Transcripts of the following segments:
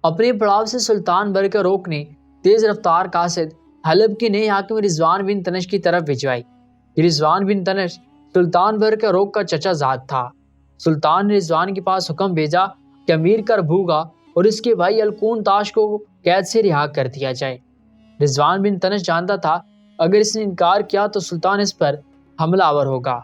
اپنے پڑاؤ سے سلطان برقروق نے تیز رفتار قاصد حلب کے نئے حاکم رضوان بن تنش کی طرف بھجوائی۔ رضوان بن تنش سلطان برقروق کا چچا زاد تھا۔ سلطان نے رضوان کے پاس حکم بھیجا کہ امیر کربوگا اور اس کے بھائی الکون تاش کو قید سے رہا کر دیا جائے۔ رضوان بن تنش جانتا تھا اگر اس نے انکار کیا تو سلطان اس پر حملہ آور ہوگا،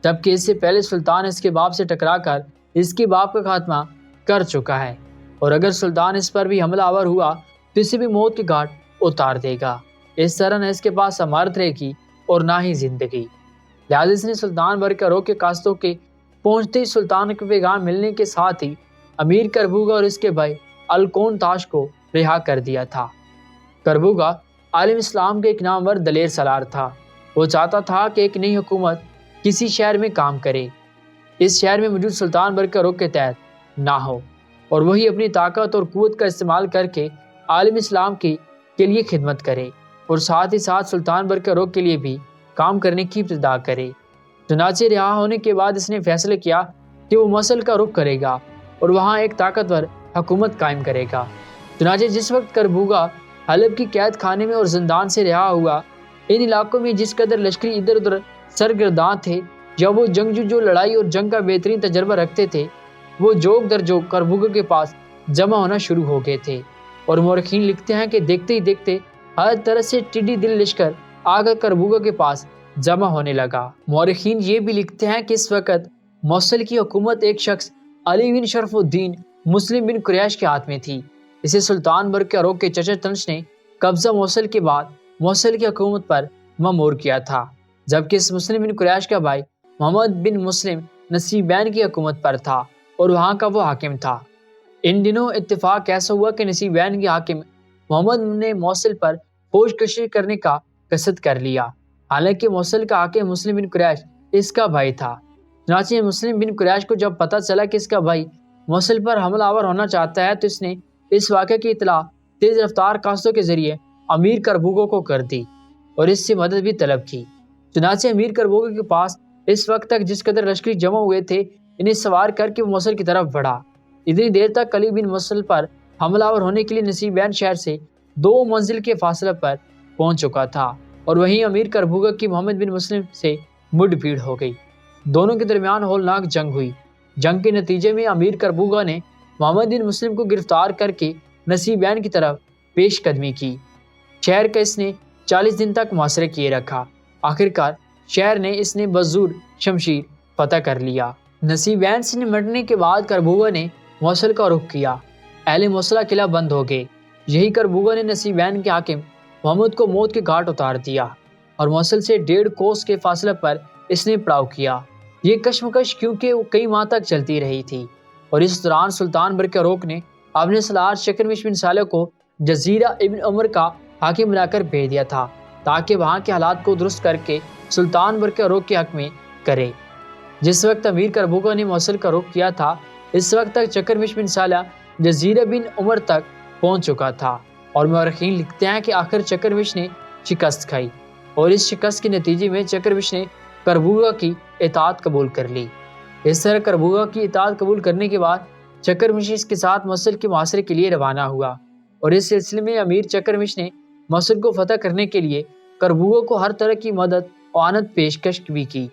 جبکہ اس سے پہلے سلطان اس کے باپ سے ٹکرا کر اس کے باپ کا خاتمہ کر چکا ہے، اور اگر سلطان اس پر بھی حملہ آور ہوا تو اسے بھی موت کے گھاٹ اتار دے گا۔ اس طرح نہ اس کے پاس امارت رہے گی اور نہ ہی زندگی۔ لہٰذا اس نے سلطان برقروق کے قاصدوں کے پہنچتے ہی سلطان کے پیغام ملنے کے ساتھ ہی امیر کربوگا اور اس کے بھائی الکون تاش کو رہا کر دیا تھا۔ کربوگا عالم اسلام کے ایک نامور دلیر سالار تھا۔ وہ چاہتا تھا کہ ایک نئی حکومت کسی شہر میں کام کرے، اس شہر میں موجود سلطان برقروق کے تحت نہ ہو، اور وہی اپنی طاقت اور قوت کا استعمال کر کے عالم اسلام کے لیے خدمت کرے اور ساتھ ہی ساتھ سلطان برقروق کے لیے بھی کام کرنے کی ابتدا کرے۔ چنانچہ رہا ہونے کے بعد اس نے فیصلہ کیا کہ وہ موصل کا رخ کرے گا اور وہاں ایک طاقتور حکومت قائم کرے گا۔ چنانچہ جس وقت کربوگا حلب کی قید خانے میں اور زندان سے رہا ہوا، ان علاقوں میں جس قدر لشکری ادھر ادھر سرگرداں تھے یا وہ جنگجو جو لڑائی اور جنگ کا بہترین تجربہ رکھتے تھے، وہ جوگ در جوگ کربوگا کے پاس جمع ہونا شروع ہو گئے تھے، اور مورخین لکھتے ہیں کہ دیکھتے ہی دیکھتے ہر طرح سے ٹڈی دل لشکر آ کر کربوگا کے پاس جمع ہونے لگا۔ مورخین یہ بھی لکھتے ہیں کہ اس وقت موصل کی حکومت ایک شخص علی بن شرف الدین مسلم بن قریش کے ہاتھ میں تھی۔ اسے سلطان برقروق کے چچا تنش نے قبضہ موصل کے بعد موصل کی حکومت پر مامور کیا تھا، جبکہ اس مسلم بن قریش کا بھائی محمد بن مسلم نصیبین کی حکومت پر تھا اور وہاں کا وہ حاکم تھا۔ ان دنوں اتفاق ایسا ہوا کہ نصیبین کے حاکم محمد نے موصل پر فوج کشی کرنے کا قصد کر لیا، حالانکہ موصل کا حاکم مسلم بن قریش اس کا بھائی تھا۔ چنانچہ مسلم بن قریش کو جب پتہ چلا کہ اس کا بھائی موصل پر حملہ آور ہونا چاہتا ہے تو اس نے اس واقعے کی اطلاع تیز رفتار قاصدوں کے ذریعے امیر کربوگا کو کر دی اور اس سے مدد بھی طلب کی۔ چنانچہ امیر کربوگا کے پاس اس وقت تک جس قدر لشکری جمع ہوئے تھے، انہیں سوار کر کے وہ موصل کی طرف بڑھا۔ اتنی دیر تک علی بن موصل پر حملہ آور ہونے کے لیے نصیبین شہر سے 2 منزل کے فاصلے پر پہنچ چکا تھا، اور وہیں امیر کربوگا کی محمد بن مسلم سے مڈ بھیڑ ہو گئی۔ دونوں کے درمیان ہولناک جنگ ہوئی۔ جنگ کے نتیجے میں امیر کربوگا نے محمد بن مسلم کو گرفتار کر کے نصیبین کی طرف پیش قدمی کی۔ شہر کا اس نے 40 دن تک محاصرہ کیے رکھا۔ آخرکار شہر نے اس نے بزور شمشیر فتح کر لیا۔ نصیبین سے نمٹنے کے بعد کربوگا نے موصل کا رخ کیا۔ اہل موصلہ قلعہ بند ہو گئے۔ یہی کربوگا نے نصیبین کے حاکم محمد کو موت کے گھاٹ اتار دیا، اور موصل سے 1.5 کوس کے فاصلے پر اس نے پڑاؤ کیا۔ یہ کشمکش کیونکہ وہ کئی ماہ تک چلتی رہی تھی، اور اس دوران سلطان برقروق نے اپنے سالار شکرمش بن صالح کو جزیرہ ابن عمر کا حاکم بنا کر بھیج دیا تھا تاکہ وہاں کے حالات کو درست کر کے سلطان برقروق کے حق میں کرے۔ جس وقت امیر کربوگا نے موصل کا رخ کیا تھا، اس وقت تک شکرمش بن صالح جزیرہ بن عمر تک پہنچ چکا تھا، اور مورخین لکھتے ہیں کہ آخر شکرمش نے شکست کھائی، اور اس شکست کے نتیجے میں شکرمش نے کربوگا کی اطاعت قبول کر لی۔ اس طرح کربوگا کی اطاعت قبول کرنے کے بعد شکرمش اس کے ساتھ موصل کے محاصرے کے لیے روانہ ہوا، اور اس سلسلے میں امیر شکرمش نے موصل کو فتح کرنے کے لیے کربوگا کو ہر طرح کی مدد و اعانت پیشکش بھی کی۔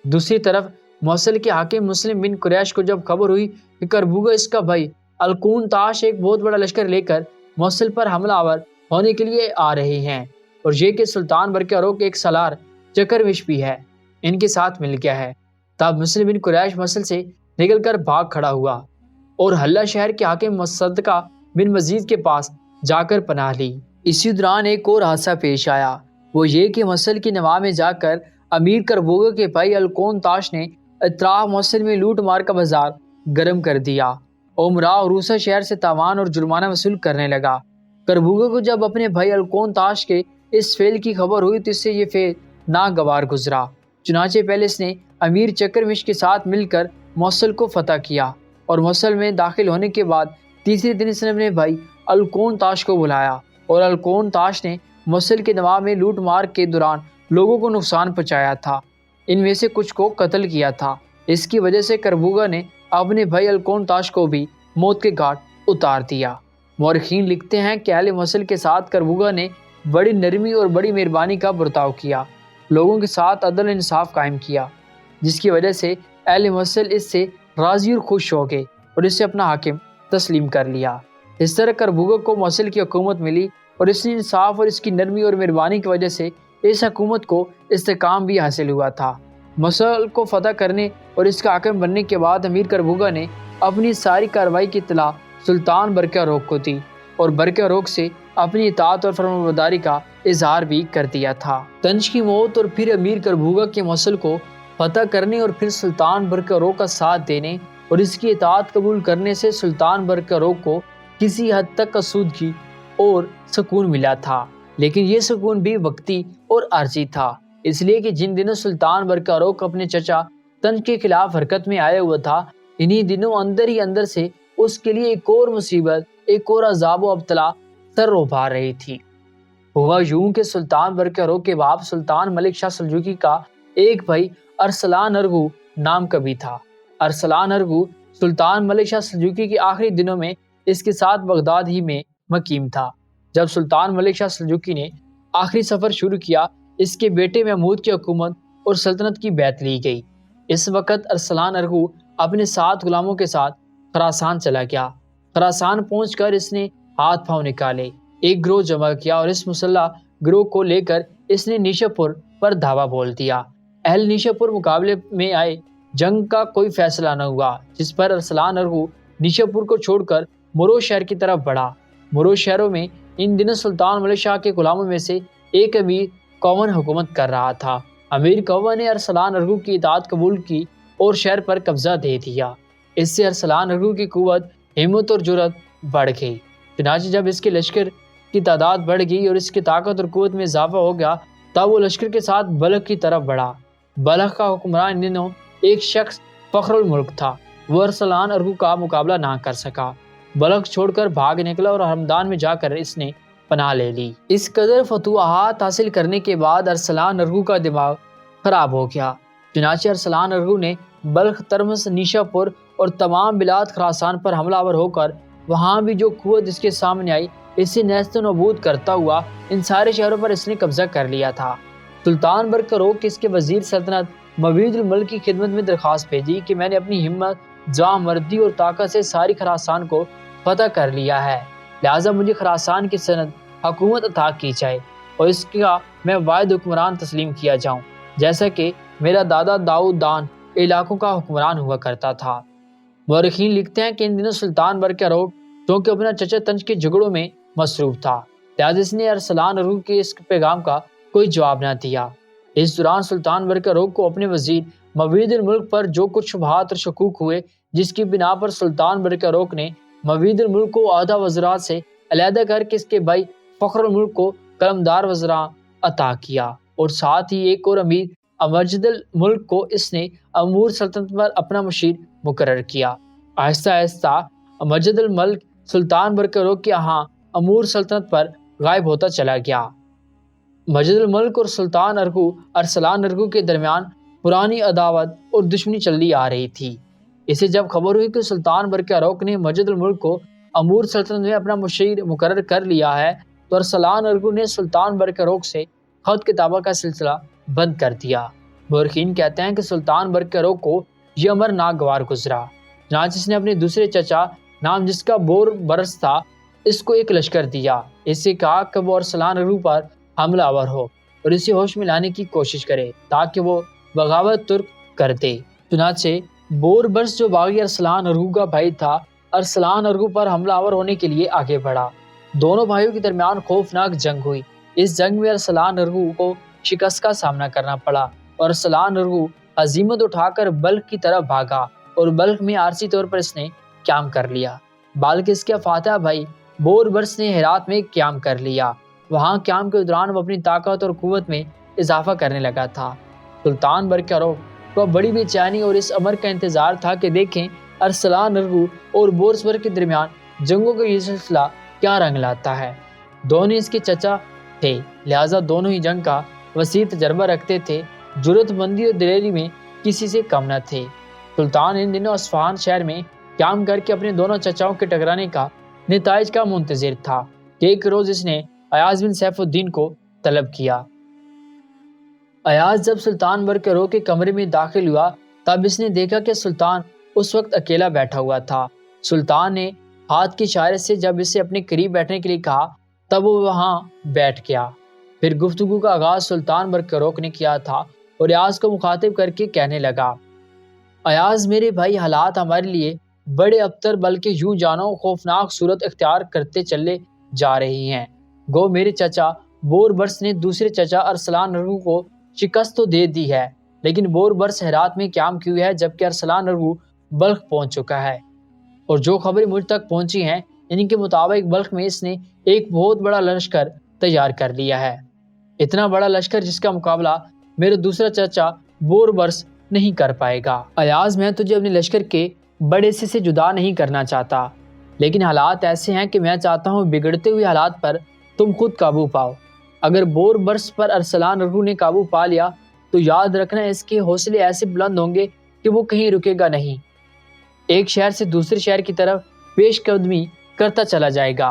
دوسری طرف موصل کے حاکم مسلم بن قریش کو جب خبر ہوئی کہ کربوگا اس کا بھائی الکون تاش ایک بہت بڑا لشکر لے کر موصل پر حملہ آور ہونے کے لیے آ رہے ہیں، اور یہ کہ سلطان برقروق ایک سالار شکرمش بھی ہے ان کے ساتھ مل گیا ہے، تب مسلم بن قریش موصل سے نکل کر بھاگ کھڑا ہوا اور حلہ شہر کے حاکم مصدقہ بن مزید کے پاس جا کر پناہ لی۔ اسی دوران ایک اور حادثہ پیش آیا، وہ یہ کہ موصل کی نواح میں جا کر امیر کربوگا کے بھائی الکون تاش نے اطراف موصل میں لوٹ مار کا بازار گرم کر دیا۔ امراء عروسہ شہر سے تاوان اور جرمانہ وصول کرنے لگا۔ کربوگا کو جب اپنے بھائی الکون تاش کے اس فعل کی خبر ہوئی تو اس سے یہ فعل ناگوار گزرا۔ چنانچہ پہلے اس نے امیر شکرمش کے ساتھ مل کر موصل کو فتح کیا، اور موصل میں داخل ہونے کے بعد تیسرے دن اس نے اپنے بھائی الکون تاش کو بلایا، اور الکون تاش نے موصل کے نواح میں لوٹ مار کے دوران لوگوں کو نقصان پہنچایا تھا، ان میں سے کچھ کو قتل کیا تھا۔ اس کی وجہ سے کربوگا نے اپنے بھائی الکون تاش کو بھی موت کے گھاٹ اتار دیا۔ مورخین لکھتے ہیں کہ اہل موصل کے ساتھ کربوگا نے بڑی نرمی اور بڑی مہربانی کا برتاؤ کیا، لوگوں کے ساتھ عدل و انصاف قائم کیا، جس کی وجہ سے اہل موصل اس سے راضی اور خوش ہو گئے اور اسے اپنا حاکم تسلیم کر لیا۔ اس طرح کربوگا کو موصل کی حکومت ملی اور اس نے انصاف اور اس کی نرمی اور مہربانی کی وجہ سے اس حکومت کو استحکام بھی حاصل ہوا تھا۔ موصل کو فتح کرنے اور اس کا حاکم بننے کے بعد امیر کربوگا نے اپنی ساری کارروائی کی اطلاع سلطان برقع روق کو دی اور برقع روق سے اپنی اطاعت اور فرمانبرداری کا اظہار بھی کر دیا تھا۔ تنش کی موت اور پھر امیر کربوگا کے موصل کو فتح کرنے اور پھر سلطان برقع روق کا ساتھ دینے اور اس کی اطاعت قبول کرنے سے سلطان برقع روق کو کسی حد تک آسودگی اور سکون ملا تھا، لیکن یہ سکون بھی وقتی اور عارضی تھا، اس لیے کہ جن دنوں سلطان برقع روق اپنے چچا تنش کے خلاف حرکت میں آیا ہوا تھا، انہی دنوں اندر ہی اندر سے اس کے لیے ایک اور مصیبت، ایک اور عذاب و ابتلا سر ابھار رہی تھی۔ ہوا یوں کہ سلطان برقع روق کے باپ سلطان ملک شاہ سلجوقی کا ایک بھائی ارسلان ارغو نام کا بھی تھا۔ ارسلان ارغو سلطان ملک شاہ سلجوقی کے آخری دنوں میں اس کے ساتھ بغداد ہی میں مقیم تھا۔ جب سلطان ملک شاہ سلجوقی نے آخری سفر شروع کیا، اس کے بیٹے محمود کی حکومت اور سلطنت کی بیعت لی گئی۔ اس وقت ارسلان ارغو اپنے 7 غلاموں کے ساتھ خراسان چلا گیا۔ خراسان پہنچ کر اس نے ہاتھ پاؤں نکالے، ایک گروہ جمع کیا اور اس مسلح گروہ کو لے کر اس نے نیشا پور پر دھاوا بول دیا۔ اہل نیشا پور مقابلے میں آئے، جنگ کا کوئی فیصلہ نہ ہوا، جس پر ارسلان ارغو نیشا پور کو چھوڑ کر مرو شہر کی طرف بڑھا۔ مرو شہروں میں ان دنوں سلطان ملک شاہ کے غلاموں میں سے ایک امیر کوون حکومت کر رہا تھا۔ امیر کوون نے ارسلان ارغو کی اطاعت قبول کی اور شہر پر قبضہ دے دیا۔ اس سے ارسلان ارغو کی قوت، ہمت اور جرأت بڑھ گئی۔ چنانچہ جب اس کے لشکر کی تعداد بڑھ گئی اور اس کی طاقت اور قوت میں اضافہ ہو گیا، تب وہ لشکر کے ساتھ بلخ کی طرف بڑھا۔ بلخ کا حکمران ان دنوں ایک شخص فخر الملک تھا، وہ ارسلان ارغو کا مقابلہ نہ کر سکا، بلخ چھوڑ کر بھاگ نکلا اور ہمدان میں جا کر اس نے پناہ لے لی۔ اس قدر فتوحات حاصل کرنے کے بعد ارسلان ارغو کا دماغ خراب ہو گیا، چنانچہ ارسلان ارغو نے بلخ، ترمس، نیشا پور اور تمام بلاد خراسان پر حملہ آور ہو کر وہاں بھی جو قوت اس کے سامنے آئی، اسے نیست و نابود کرتا ہوا ان سارے شہروں پر اس نے قبضہ کر لیا تھا۔ سلطان برقع روق اس کے وزیر سلطنت موید الملک کی خدمت میں درخواست بھیجی کہ میں نے اپنی ہمت، جاں مردی اور طاقت سے ساری خراسان کو فتح کر لیا ہے، لہٰذا مجھے خراسان کی سند حکومت عطا کی جائے اور اس کا میں واحد حکمران تسلیم کیا جاؤں، جیسا کہ میرا دادا داؤد دان علاقوں کا حکمران ہوا کرتا تھا۔ مورخین لکھتے ہیں کہ ان دنوں سلطان برقع روق چونکہ اپنا چچا تنش کے جھگڑوں میں مصروف تھا، لہٰذا اس نے ارسلان ارغو کے اس پیغام کا کوئی جواب نہ دیا۔ اس دوران سلطان برقع روق کو اپنے وزیر موید الملک پر جو کچھ شبہات اور شکوک ہوئے، جس کی بنا پر سلطان برقع روق نے موید الملک کو عہدہ وزارت سے علیحدہ کر کے اس کے بھائی فخر الملک کو قلمدار وزراء عطا کیا، اور ساتھ ہی ایک اور امیر امجد الملک کو اس نے امور سلطنت پر اپنا مشیر مقرر کیا۔ آہستہ آہستہ امجد الملک سلطان برقع روق کے یہاں امور سلطنت پر غائب ہوتا چلا گیا۔ مجد الملک اور سلطان ارسلان ارغو کے درمیان پرانی عداوت اور دشمنی چلی آ رہی تھی۔ اسے جب خبر ہوئی کہ سلطان برقع روق نے مجد الملک کو امور سلطنت میں اپنا مشیر مقرر کر لیا ہے، تو ارسلان ارغو نے سلطان برقع روق سے خط کتابہ کا سلسلہ بند کر دیا۔ مورخین کہتے ہیں کہ سلطان برقع روق کو یہ امر ناگوار گزرا، چنانچہ اس نے اپنے دوسرے چچا نام جس کا بور برس تھا، اس کو ایک لشکر دیا۔ اس سے کہا کہ وہ ارسلان ارغو پر حملہ آور ہو اور اسے ہوش میں لانے کی کوشش کرے تاکہ وہ بغاوت ترک کر دے۔ چنانچہ بور برس جو باغی ارسلان ارغو کا بھائی تھا، ارسلان ارغو پر حملہ آور ہونے کے لیے آگے بڑھا۔ دونوں بھائیوں کے درمیان خوفناک جنگ ہوئی۔ اس جنگ میں ارسلان ارغو کو شکست کا سامنا کرنا پڑا اور ارسلان ارغو ہزیمت اٹھا کر بلخ کی طرف بھاگا اور بلخ میں عارضی طور پر اس نے قیام کر لیا، بلکہ اس کے فاتح بھائی بور برس نے ہرات میں قیام کر لیا۔ وہاں قیام کے دوران وہ اپنی طاقت اور قوت میں اضافہ کرنے لگا تھا۔ سلطان برقع روق کو بڑی بے چینی اور اس امر کا انتظار تھا کہ دیکھیں ارسلان ارغو اور بورسبر کے درمیان جنگوں کا یہ سلسلہ کیا رنگ لاتا ہے۔ دونوں اس کے چچا تھے، لہٰذا دونوں ہی جنگ کا وسیع تجربہ رکھتے تھے، جرأت مندی اور دلیری میں کسی سے کم نہ تھے۔ سلطان ان دنوں اصفہان شہر میں قیام کر کے اپنے دونوں چچاؤں کے ٹکرانے کا نتائج کا منتظر تھا کہ ایک روز اس نے ایاز بن سیف الدین کو طلب کیا۔ ایاز جب سلطان برقرار کے کمرے میں داخل ہوا تب اس نے دیکھا کہ سلطان اس وقت اکیلا بیٹھا ہوا تھا۔ سلطان نے ہاتھ کی اشارے سے جب اسے اپنے قریب بیٹھنے کے لیے کہا تب وہ وہاں بیٹھ گیا۔ پھر گفتگو کا آغاز سلطان برقرار نے کیا تھا اور ایاز کو مخاطب کر کے کہنے لگا، ایاز میرے بھائی، حالات ہمارے لیے بڑے ابتر بلکہ یوں جانو خوفناک صورت اختیار کرتے چلے جا رہی ہیں۔ گو میرے چچا بور برس نے دوسرے چچا ارسلان ارغو کو شکست تو دے دی ہے، لیکن بور برس ہرات میں قیام کیے ہے جبکہ ارسلان ارغو بلخ پہنچ چکا ہے، اور جو خبریں مجھ تک پہنچی ہیں ان کے مطابق بلخ میں اس نے ایک بہت بڑا لشکر تیار کر لیا ہے، اتنا بڑا لشکر جس کا مقابلہ میرا دوسرا چچا بور برس نہیں کر پائے گا۔ ایاز میں تجھے اپنے لشکر کے بڑے حصے سے جدا نہیں کرنا چاہتا، لیکن حالات ایسے ہیں کہ میں چاہتا ہوں بگڑتے ہوئے حالات پر تم خود قابو پاؤ۔ اگر بور برس پر ارسلان ارغو نے قابو پا لیا تو یاد رکھنا اس کے حوصلے ایسے بلند ہوں گے کہ وہ کہیں رکے گا نہیں، ایک شہر سے دوسرے شہر کی طرف پیش قدمی کرتا چلا جائے گا،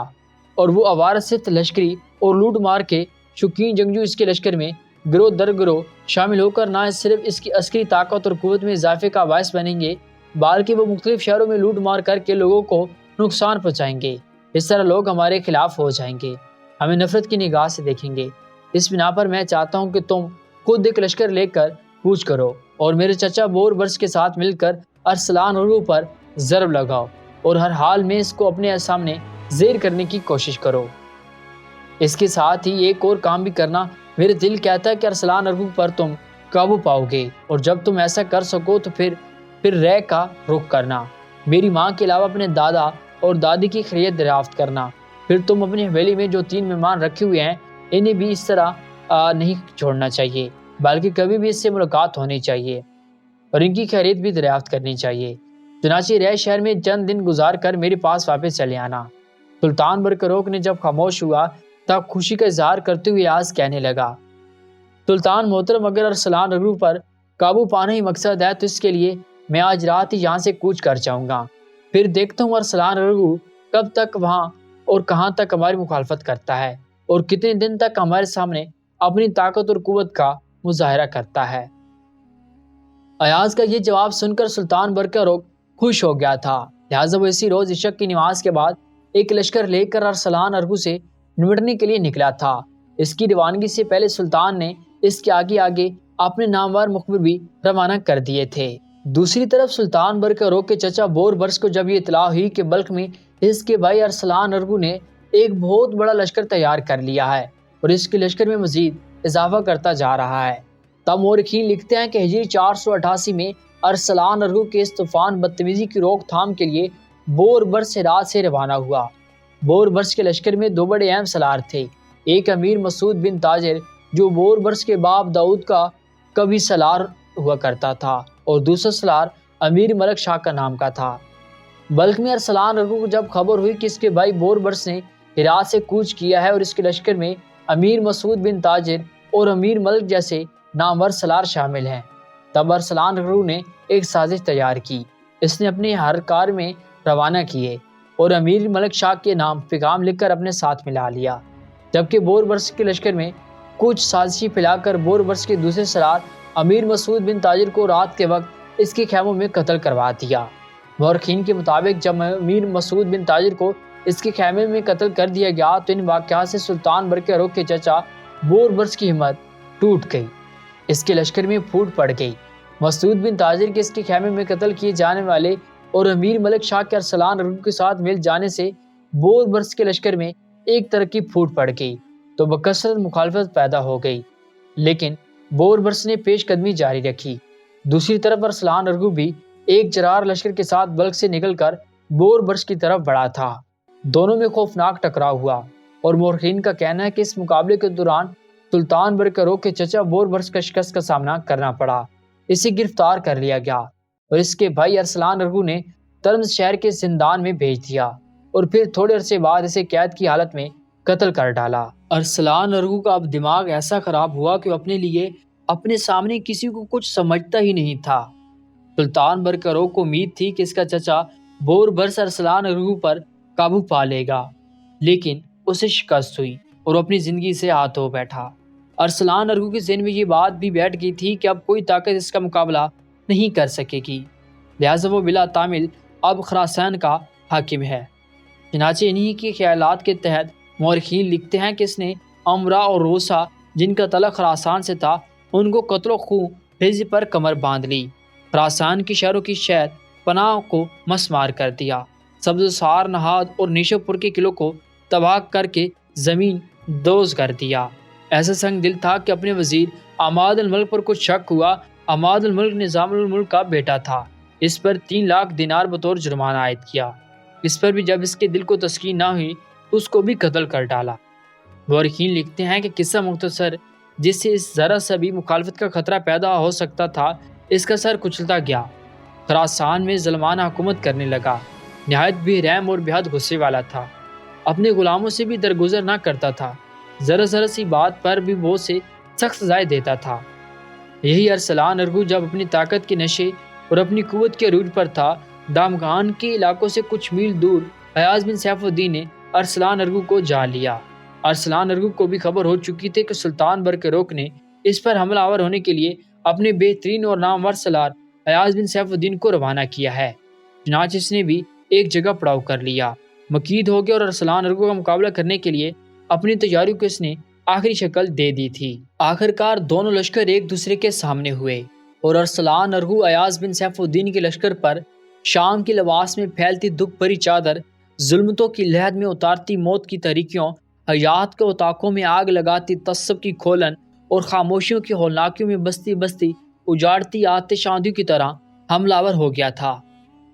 اور وہ آوارہ صفت لشکری اور لوٹ مار کے شوقین جنگجو اس کے لشکر میں گروہ در گروہ شامل ہو کر نہ صرف اس کی عسکری طاقت اور قوت میں اضافے کا باعث بنیں گے بلکہ وہ مختلف شہروں میں لوٹ مار کر کے لوگوں کو نقصان پہنچائیں گے۔ اس طرح لوگ ہمارے خلاف ہو جائیں گے، ہمیں نفرت کی نگاہ سے دیکھیں گے۔ اس بنا پر میں چاہتا ہوں کہ تم خود ایک لشکر لے کر کوچ کرو اور میرے چچا بور برس کے ساتھ مل کر ارسلان ارغو پر ضرب لگاؤ اور ہر حال میں اس کو اپنے سامنے زیر کرنے کی کوشش کرو۔ اس کے ساتھ ہی ایک اور کام بھی کرنا، میرے دل کہتا ہے کہ ارسلان ارغو پر تم قابو پاؤ گے، اور جب تم ایسا کر سکو تو پھر رے کا رخ کرنا، میری ماں کے علاوہ اپنے دادا اور دادی کی خیریت دریافت کرنا۔ پھر تم اپنی حویلی میں جو 3 مہمان رکھے ہوئے ہیں انہیں بھی اس طرح نہیں چھوڑنا چاہیے، بلکہ کبھی بھی اس سے ملاقات ہونی چاہیے اور ان کی خیریت بھی دریافت کرنی چاہیے۔ چنانچہ رے شہر میں چند دن گزار کر میرے پاس واپس چلے آنا۔ سلطان برقرار نے جب خاموش ہوا تب خوشی کا اظہار کرتے ہوئے ایاز کہنے لگا، سلطان محترم، اگر ارسلان ارغو پر قابو پانا ہی مقصد ہے تو اس کے لیے میں آج رات ہی یہاں سے کوچ کر جاؤں گا، پھر دیکھتا ہوں ارسلان ارغو کب تک وہاں اور کہاں تک ہماری مخالفت کرتا ہے اور کتنے دن تک ہمارے سامنے اپنی طاقت اور قوت کا مظاہرہ کرتا ہے۔ ایاز کا یہ جواب سن کر سلطان برقرار خوش ہو گیا تھا، لہٰذا وہ اسی روز عشاء کی نماز کے بعد ایک لشکر لے کر ارسلان ارغو سے نمٹنے کے لیے نکلا تھا۔ اس کی روانگی سے پہلے سلطان نے اس کے آگے آگے اپنے نامور مخبر بھی روانہ کر دیے تھے۔ دوسری طرف سلطان برقرار کے چچا بور برس کو جب یہ اطلاع ہوئی کہ بلخ میں اس کے بھائی ارسلان ارغو نے ایک بہت بڑا لشکر تیار کر لیا ہے اور اس کے لشکر میں مزید اضافہ کرتا جا رہا ہے، تب مورخین لکھتے ہیں کہ ہجری 488 میں ارسلان ارغو کے اس طوفان بدتمیزی کی روک تھام کے لیے بور برس ہرات سے روانہ ہوا۔ بور برس کے لشکر میں 2 بڑے اہم سالار تھے، ایک امیر مسعود بن تاجر جو بور برس کے باپ داؤد کا کبھی سالار ہوا کرتا تھا، اور دوسرا سالار امیر ملک شاہ کا نام کا تھا۔ بلخ میں ارسلان ارغو کو جب خبر ہوئی کہ اس کے بھائی بور برس نے ہرات سے کوچ کیا ہے اور اس کے لشکر میں امیر مسعود بن تاجر اور امیر ملک جیسے نامور سالار شامل ہیں، تب ارسلان ارغو نے ایک سازش تیار کی۔ اس نے اپنے ہر کار میں روانہ کیے اور امیر ملک شاہ کے نام پیغام لکھ کر اپنے ساتھ ملا لیا، جبکہ بور برس کے لشکر میں کچھ سازشی پھیلا کر بور برس کے دوسرے سالار امیر مسعود بن تاجر کو رات کے وقت اس کے خیموں میں قتل کروا دیا۔ مورخین کے مطابق جب امیر مسعود بن تاجر کو اس کے خیمے میں قتل کر دیا گیا تو ان واقعات سے سلطان برقرار کے چچا بور برس کی ہمت ٹوٹ گئی، اس کے لشکر میں پھوٹ پڑ گئی۔ مسعود بن تاجر کے اس کے خیمے میں قتل کیے جانے والے اور امیر ملک شاہ کے ارسلان ارغو کے ساتھ مل جانے سے بور برس کے لشکر میں ایک طرح کی پھوٹ پڑ گئی تو بکثرت مخالفت پیدا ہو گئی، لیکن بور برس نے پیش قدمی جاری رکھی۔ دوسری طرف ارسلان ارغو بھی ایک جرار لشکر کے ساتھ بلخ سے نکل کر بور برس کی طرف بڑھا تھا۔ دونوں میں خوفناک ٹکراؤ ہوا اور مورخین کا کہنا ہے کہ اس مقابلے کے دوران سلطان برقرار کے چچا بور برس کا شکست کا سامنا کرنا پڑا، اسے گرفتار کر لیا گیا اور اس کے بھائی ارسلان ارغو نے ترمز شہر کے زندان میں بھیج دیا اور پھر تھوڑے عرصے بعد اسے قید کی حالت میں قتل کر ڈالا۔ ارسلان ارغو کا اب دماغ ایسا خراب ہوا کہ وہ اپنے لیے اپنے سامنے کسی کو کچھ سمجھتا ہی نہیں تھا۔ سلطان برقرار کو امید تھی کہ اس کا چچا بور برس ارسلان ارغو پر قابو پا لے گا، لیکن اسے شکست ہوئی اور وہ اپنی زندگی سے ہاتھ دھو بیٹھا۔ ارسلان ارغو کے ذہن میں یہ بات بھی بیٹھ گئی تھی کہ اب کوئی طاقت اس کا مقابلہ نہیں کر سکے گی، لہٰذا وہ بلا تعمیل اب خراسان کا حاکم ہے۔ چنانچہ انہی کے خیالات کے تحت مورخین لکھتے ہیں کہ اس نے امرا اور روسا جن کا تعلق خراسان سے تھا ان کو قتل و خون پر کمر باندھ لی، خراسان کی شہروں کی شہر پناہ کو مسمار کر دیا، سبزسار نہاد اور نیشو پور کے قلعوں کو تباہ کر کے زمین دوز کر دیا۔ ایسا سنگ دل تھا کہ اپنے وزیر عماد الملک پر کچھ شک ہوا۔ عماد الملک نظام الملک کا بیٹا تھا، اس پر 3 لاکھ دینار بطور جرمانہ عائد کیا۔ اس پر بھی جب اس کے دل کو تسکین نہ ہوئی تو اس کو بھی قتل کر ڈالا۔ مورخین لکھتے ہیں کہ قصہ مختصر جس سے اس ذرا سا بھی مخالفت کا خطرہ پیدا ہو سکتا تھا اس کا سر کچلتا گیا، خراسان میں ظلمانہ حکومت کرنے لگا، نہایت بے رحم اور بےحد غصے والا تھا، اپنے غلاموں سے بھی درگزر نہ کرتا تھا، ذرا سی بات پر بھی بہت سے سخت سزائیں دیتا تھا۔ یہی ارسلان ارغو جب اپنی طاقت کے نشے اور اپنی قوت کے عروج پر تھا، دامغان کے علاقوں سے کچھ میل دور ایاز بن سیف الدین نے ارسلان ارغو کو جان لیا۔ ارسلان ارغو کو بھی خبر ہو چکی تھی کہ سلطان برقروق نے اس پر حملہ آور ہونے کے لیے اپنے بہترین اور نامور سالار ایاز بن سیف الدین کو روانہ کیا ہے۔ چنانچہ اس نے بھی ایک جگہ پڑاؤ کر لیا، مکید ہو گیا اور ارسلان ارغو کا مقابلہ کرنے کے لیے اپنی تیاریوں کو اس نے آخری شکل دے دی تھی۔ آخرکار دونوں لشکر ایک دوسرے کے سامنے ہوئے اور ارسلان ارغو ایاز بن سیف الدین کے لشکر پر شام کی لباس میں پھیلتی دکھ بھری چادر، ظلمتوں کی لہد میں اتارتی موت کی تاریکیوں، حیات کے اتاقوں میں آگ لگاتی تعصب کی کھولن اور خاموشیوں کی ہولناکیوں میں بستی بستی اجاڑتی آتش آندھیوں کی طرح حملہ آور ہو گیا تھا۔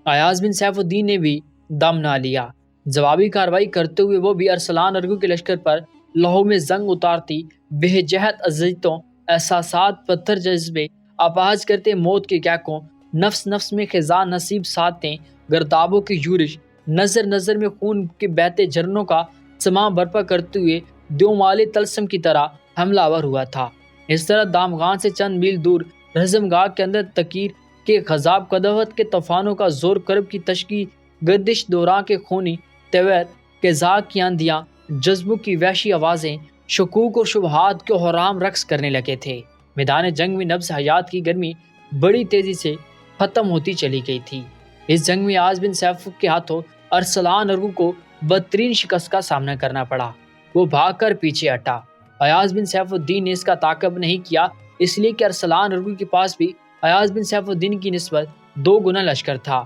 ایاز بن سیف الدین نے بھی دم نہ لیا، جوابی کارروائی کرتے ہوئے وہ بھی ارسلان ارغو کے لشکر پر لہو میں زنگ اتارتی بے جہت اذیتوں، احساسات پتھر جذبے آپاز کرتے موت کے کیکوں، نفس نفس میں خزاں نصیب ساتیں، گردابوں کی یورش، نظر نظر میں خون کے بہتے جھرنوں کا سماں برپا کرتے ہوئے دیومالے تلسم کی طرح حملہ آور ہوا تھا۔ اس طرح دامغان سے چند میل دور رزمگاہ کے اندر تکیر کے خزاب قدوت کے طوفانوں کا زور، کرب کی تشکی گردش دوراں کے خونی طویت کے زاگ کی آندیاں، جذبوں کی وحشی آوازیں، شکوک اور شبہات کے حرام رقص کرنے لگے تھے۔ میدان جنگ میں نبض حیات کی گرمی بڑی تیزی سے ختم ہوتی چلی گئی تھی۔ اس جنگ میں ایاز بن سیف کے ہاتھوں ارسلان ارغو کو بدترین شکست کا سامنا کرنا پڑا۔ وہ بھاگ کر پیچھے ہٹا۔ ایاز بن سیف الدین نے اس کا تعاقب نہیں کیا، اس لیے کہ ارسلان ارغو کے پاس بھی ایاز بن سیف الدین کی نسبت 2 گنا لشکر تھا۔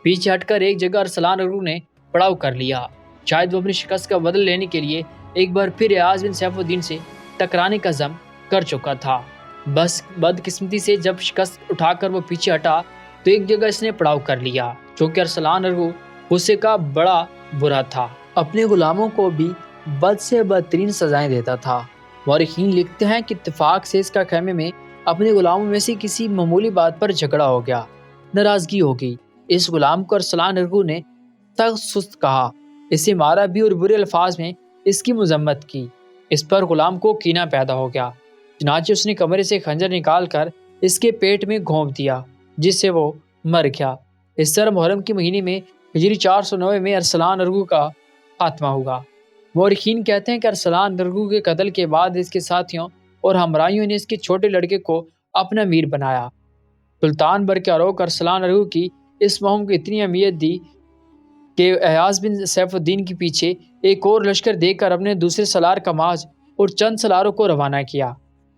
پیچھے ہٹ کر ایک جگہ ارسلان ارغو نے پڑاؤ کر لیا، شاید وہ اپنی شکست کا بدل لینے کے لیے ایک بار پھر ایاز بن سیف الدین سے ٹکرانے کا عزم کر چکا تھا۔ بس بدقسمتی سے جب شکست اٹھا کر وہ پیچھے ہٹا تو ایک جگہ اس نے پڑاؤ کر لیا، چونکہ ارسلان ارغو غصے کا بڑا برا تھا، اپنے غلاموں کو بھی بد سے بدترین سزائیں دیتا تھا۔ مورخین لکھتے ہیں کہ اتفاق سے اس کا خیمے میں اپنے غلاموں میں سے کسی معمولی بات پر جھگڑا ہو گیا، ناراضگی ہو گئی۔ اس غلام کو ارسلان ارغو نے سخت سست کہا، اسے مارا بھی اور برے الفاظ میں اس کی مذمت کی۔ اس پر غلام کو کینہ پیدا ہو گیا، چنانچہ اس نے کمرے سے خنجر نکال کر اس کے پیٹ میں گھونپ دیا، جس سے وہ مر گیا۔ اس طرح محرم کے مہینے میں ہجری 409 میں ارسلان ارغو کا خاتمہ ہوا۔ مورخین کہتے ہیں کہ ارسلان ارغو کے قتل کے بعد اس کے ساتھیوں اور ہمراہیوں نے اس کے چھوٹے لڑکے کو اپنا امیر بنایا۔ سلطان برقروق ارسلان ارغو کی اس مہم کو اتنی اہمیت دی کہ ایاز بن سیف الدین کے پیچھے ایک اور لشکر دے کر اپنے دوسرے سالار کماج اور چند سالاروں کو روانہ کیا۔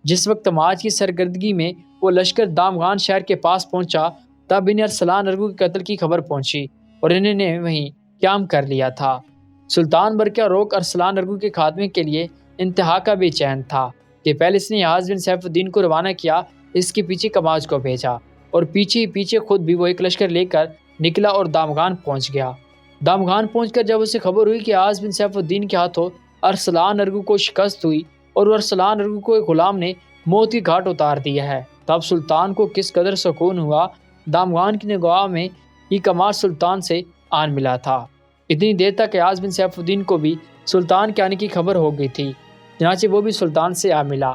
جس وقت کماج کی سرگردگی میں وہ لشکر دامغان شہر کے پاس پہنچا، تب انہیں ارسلان ارغو کے قتل کی خبر پہنچی اور انہوں نے وہیں قیام کر لیا تھا۔ سلطان برقروق ارسلان ارغو کے خاتمے کے لیے انتہا کا بے چین تھا کہ پہلے اس نے ایاز بن سیف الدین کو روانہ کیا، اس کے پیچھے کماج کو بھیجا اور پیچھے ہی پیچھے خود بھی وہ ایک لشکر لے کر نکلا اور دامغان پہنچ گیا۔ دامغان پہنچ کر جب اسے خبر ہوئی کہ ایاز بن سیف الدین کے ہاتھوں ارسلان ارغو کو شکست ہوئی اور ارسلان ارغو کو ایک غلام نے موت کی گھاٹ اتار دیا ہے، تب سلطان کو کس قدر سکون ہوا۔ دامغان کی نگاہ میں یہ کمال سلطان سے آن ملا تھا۔ اتنی دیر تک ایاز بن سیف الدین کو بھی سلطان کے آنے کی خبر ہو گئی تھی، چنانچہ وہ بھی سلطان سے آ ملا۔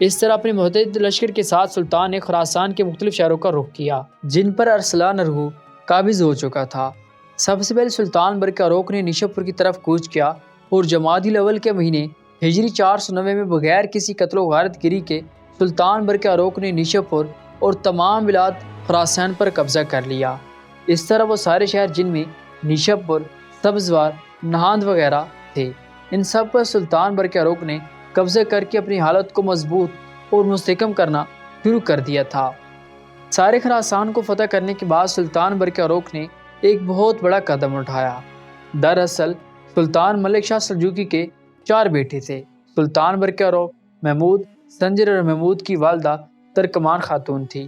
اس طرح اپنے متعدد لشکر کے ساتھ سلطان نے خراسان کے مختلف شہروں کا رخ کیا، جن پر ارسلان ارغو قابض ہو چکا تھا۔ سب سے پہلے سلطان برقعروق نے نیشاپور کی طرف کوچ کیا اور جمادی الاول کے مہینے ہجری 490 میں بغیر کسی قتل و غارت گری کے سلطان برقعروق نے نیشاپور اور تمام ولایت خراسان پر قبضہ کر لیا۔ اس طرح وہ سارے شہر جن میں نیشاپور، سبزوار، نہاند وغیرہ تھے، ان سب پر سلطان برقعروق نے قبضہ کر کے اپنی حالت کو مضبوط اور مستحکم کرنا شروع کر دیا تھا۔ سارے خراسان کو فتح کرنے کے بعد سلطان برقعروق نے ایک بہت بڑا قدم اٹھایا۔ دراصل سلطان ملک شاہ سلجوقی کے 4 بیٹے تھے۔ سلطان برقعروق، محمود، سنجر اور محمود کی والدہ ترکمان خاتون تھی۔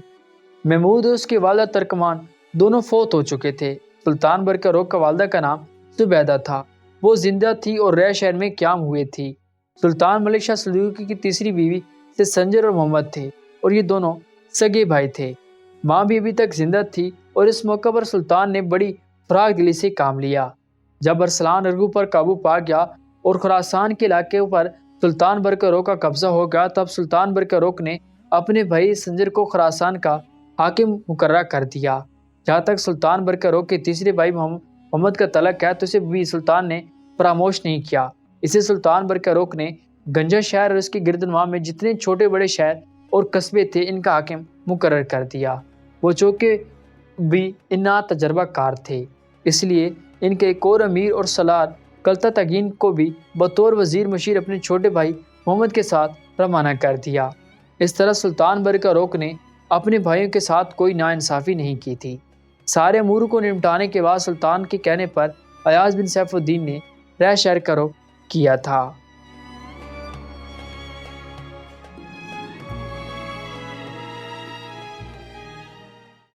محمود اور اس کی والدہ ترکمان دونوں فوت ہو چکے تھے۔ سلطان برقعروق کا والدہ کا نام زبیدہ تھا، وہ زندہ تھی اور رہ شہر میں قیام ہوئے تھی۔ سلطان ملک شاہ سلجوقی کی تیسری بیوی سے سنجر اور محمد تھے اور یہ دونوں سگے بھائی تھے۔ ماں بھی ابھی تک زندہ تھی اور اس موقع پر سلطان نے بڑی فراخ دلی سے کام لیا۔ جب ارسلان ارغو پر قابو پا گیا اور خراسان کے علاقے پر سلطان برقعروق کا قبضہ ہو گیا، تب سلطان برقعروق نے اپنے بھائی سنجر کو خراسان کا حاکم مقرر کر دیا۔ جہاں تک سلطان برقعروق کے تیسرے بھائی محمد کا تعلق ہے تو اسے بھی سلطان نے فراموش نہیں کیا۔ اسے سلطان برقعروق نے گنجا شہر اور اس کے گردنواح میں جتنے چھوٹے بڑے شہر اور قصبے تھے ان کا حاکم مقرر کر دیا۔ وہ چونکہ بھی انا تجربہ کار تھے، اس لیے ان کے ایک اور امیر اور سالار کلتا تگین کو بھی بطور وزیر مشیر اپنے چھوٹے بھائی محمد کے ساتھ روانہ کر دیا۔ اس طرح سلطان برقعروق نے اپنے بھائیوں کے ساتھ کوئی ناانصافی نہیں کی تھی۔ سارے امور کو نمٹانے کے بعد سلطان کے کہنے پر ایاز بن سیف الدین نے رہ شہر کا رخ کیا تھا۔